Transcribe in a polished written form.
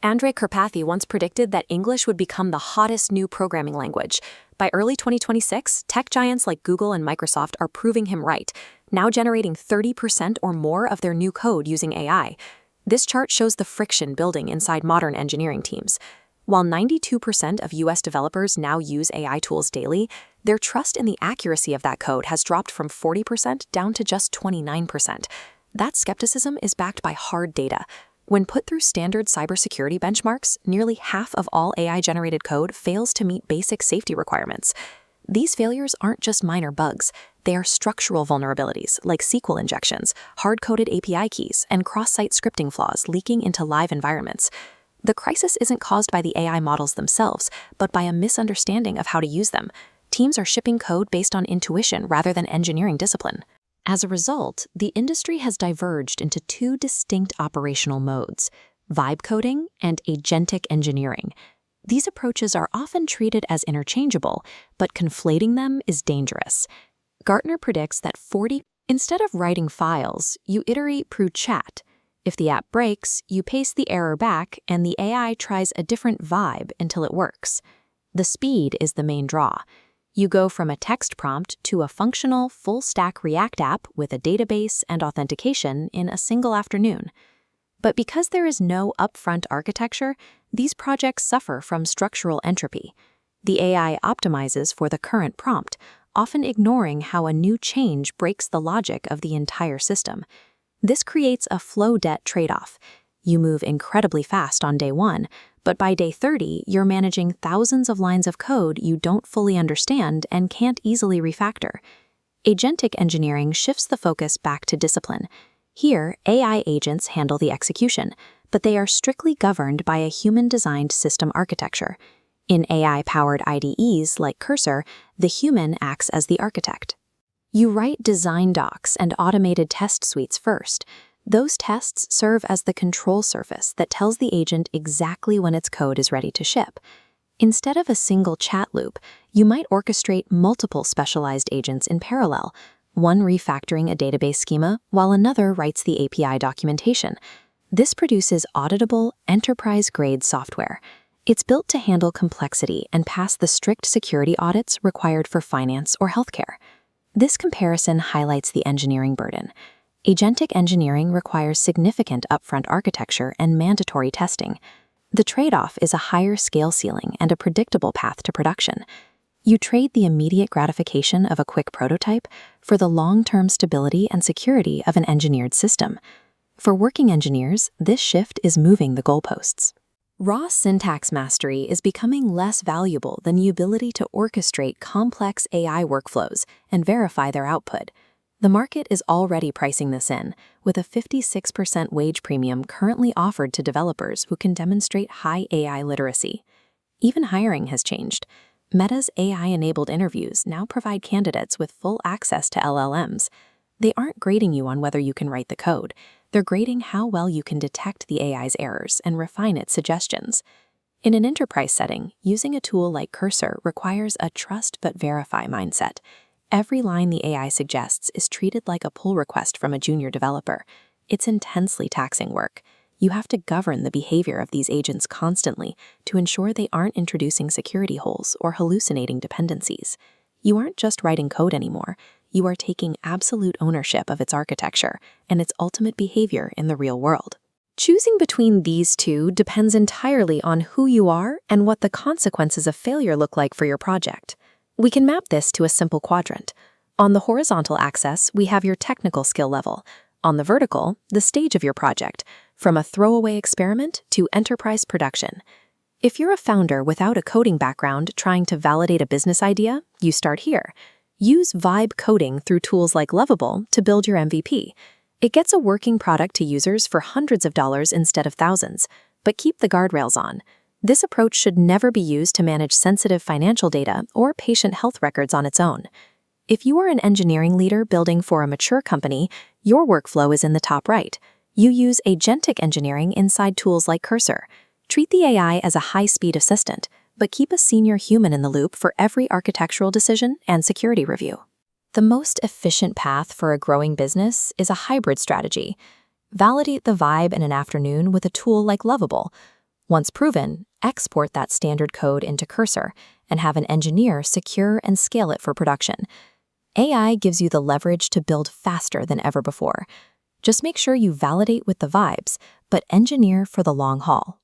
Andrej Karpathy once predicted that English would become the hottest new programming language. By early 2026, tech giants like Google and Microsoft are proving him right, now generating 30% or more of their new code using AI. This chart shows the friction building inside modern engineering teams. While 92% of US developers now use AI tools daily, their trust in the accuracy of that code has dropped from 40% down to just 29%. That skepticism is backed by hard data. When put through standard cybersecurity benchmarks, nearly half of all AI-generated code fails to meet basic safety requirements. These failures aren't just minor bugs. They are structural vulnerabilities like SQL injections, hard-coded API keys, and cross-site scripting flaws leaking into live environments. The crisis isn't caused by the AI models themselves, but by a misunderstanding of how to use them. Teams are shipping code based on intuition rather than engineering discipline. As a result, the industry has diverged into two distinct operational modes: vibe coding and agentic engineering. These approaches are often treated as interchangeable, but conflating them is dangerous. Gartner predicts that instead of writing files, you iterate through chat. If the app breaks, you paste the error back and the AI tries a different vibe until it works. The speed is the main draw. You go from a text prompt to a functional, full-stack React app with a database and authentication in a single afternoon. But because there is no upfront architecture, these projects suffer from structural entropy. The AI optimizes for the current prompt, often ignoring how a new change breaks the logic of the entire system. This creates a flow debt trade-off. You move incredibly fast on day 1, but by day 30, you're managing thousands of lines of code you don't fully understand and can't easily refactor. Agentic engineering shifts the focus back to discipline. Here, AI agents handle the execution, but they are strictly governed by a human-designed system architecture. In AI-powered IDEs like Cursor, the human acts as the architect. You write design docs and automated test suites first. Those tests serve as the control surface that tells the agent exactly when its code is ready to ship. Instead of a single chat loop, you might orchestrate multiple specialized agents in parallel, one refactoring a database schema while another writes the API documentation. This produces auditable, enterprise-grade software. It's built to handle complexity and pass the strict security audits required for finance or healthcare. This comparison highlights the engineering burden. Agentic engineering requires significant upfront architecture and mandatory testing. The trade-off is a higher scale ceiling and a predictable path to production. You trade the immediate gratification of a quick prototype for the long-term stability and security of an engineered system. For working engineers, this shift is moving the goalposts. Raw syntax mastery is becoming less valuable than the ability to orchestrate complex AI workflows and verify their output. The market is already pricing this in, with a 56% wage premium currently offered to developers who can demonstrate high AI literacy. Even hiring has changed. Meta's AI-enabled interviews now provide candidates with full access to LLMs. They aren't grading you on whether you can write the code. They're grading how well you can detect the AI's errors and refine its suggestions. In an enterprise setting, using a tool like Cursor requires a trust but verify mindset. Every line the AI suggests is treated like a pull request from a junior developer. It's intensely taxing work. You have to govern the behavior of these agents constantly to ensure they aren't introducing security holes or hallucinating dependencies. You aren't just writing code anymore. You are taking absolute ownership of its architecture and its ultimate behavior in the real world. Choosing between these two depends entirely on who you are and what the consequences of failure look like for your project. We can map this to a simple quadrant. On the horizontal axis, we have your technical skill level. On the vertical, the stage of your project, from a throwaway experiment to enterprise production. If you're a founder without a coding background trying to validate a business idea, you start here. Use vibe coding through tools like Lovable to build your MVP. It gets a working product to users for hundreds of dollars instead of thousands, but keep the guardrails on. This approach should never be used to manage sensitive financial data or patient health records on its own. If you are an engineering leader building for a mature company, your workflow is in the top right. You use agentic engineering inside tools like Cursor. Treat the AI as a high-speed assistant, but keep a senior human in the loop for every architectural decision and security review. The most efficient path for a growing business is a hybrid strategy. Validate the vibe in an afternoon with a tool like Lovable. Once proven, export that standard code into Cursor and have an engineer secure and scale it for production. AI gives you the leverage to build faster than ever before. Just make sure you validate with the vibes, but engineer for the long haul.